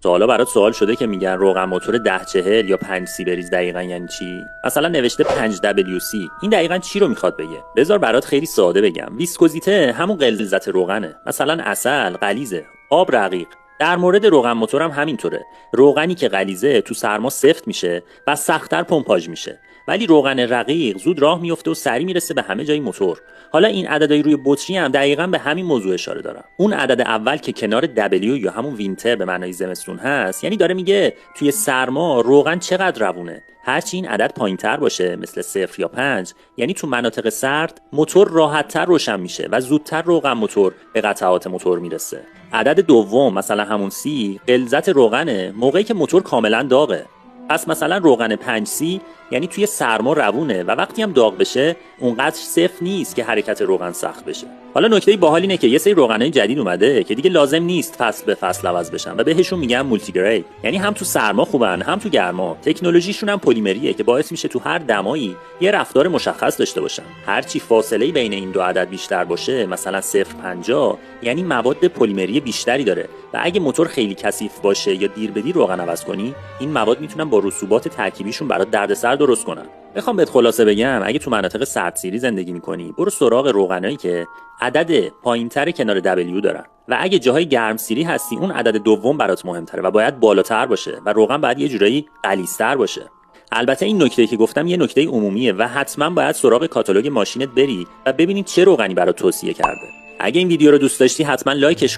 تا حالا برات سوال شده که میگن روغن موتور 1040 یا 5C بریز دقیقاً یعنی چی؟ مثلا نوشته 5WC. این دقیقاً چی رو میخواد بگه؟ بذار برات خیلی ساده بگم. ویسکوزیته همون غلظت روغنه. مثلا عسل غلیظه، آب رقیق. در مورد روغن موتور هم همینطوره. روغنی که غلیظه تو سرما سفت میشه و سخت‌تر پمپاژ میشه، ولی روغن رقیق زود راه میفته و سریع میرسه به همه جای موتور. حالا این عددهای روی بطری هم دقیقاً به همین موضوع اشاره دارن. اون عدد اول که کنار W یا همون وینتر به معنای زمستون هست، یعنی داره میگه توی سرما روغن چقدر روونه. هرچی این عدد پایین‌تر باشه، مثل 0 یا 5، یعنی تو مناطق سرد موتور راحت‌تر روشن میشه و زودتر روغن موتور به قطعات موتور میرسه. عدد دوم مثلا همون C غلظت روغنه موقعی که موتور کاملا داغه. پس مثلا روغن 5C یعنی توی سرما روونه و وقتی هم داغ بشه اونقدر سفت نیست که حرکت روغن سخت بشه. حالا نکته باحال اینه که یه سری روغنای جدید اومده که دیگه لازم نیست فصل به فصل عوض بشن و بهشون میگن مولتی گرید، یعنی هم تو سرما خوبن هم تو گرما. تکنولوژیشون هم پلیمریه که باعث میشه تو هر دمایی یه رفتار مشخص داشته باشن. هرچی فاصله بین این دو عدد بیشتر باشه، مثلا 0.50، یعنی مواد پلیمری بیشتری داره و اگه موتور خیلی کثیف باشه یا دیر به دیر روغن عوض کنی، این مواد میتونن با رسوبات ترکیبیشون برات دردسر درست کنن. بخوام بهت خلاصه بگم، اگه تو مناطق سردسیری زندگی می‌کنی، برو سراغ روغنایی که عدد پایین‌تر کنار W دارن، و اگه جاهای گرمسیری هستی اون عدد دوم برات مهم‌تره و باید بالاتر باشه و روغن باید یه جورایی غلیظتر باشه. البته این نکته‌ای که گفتم یه نکته عمومیه و حتما باید سراغ کاتالوگ ماشینت بری و ببینید چه روغنی برات توصیه کرده. اگه این ویدیو رو دوست داشتی حتما لایکش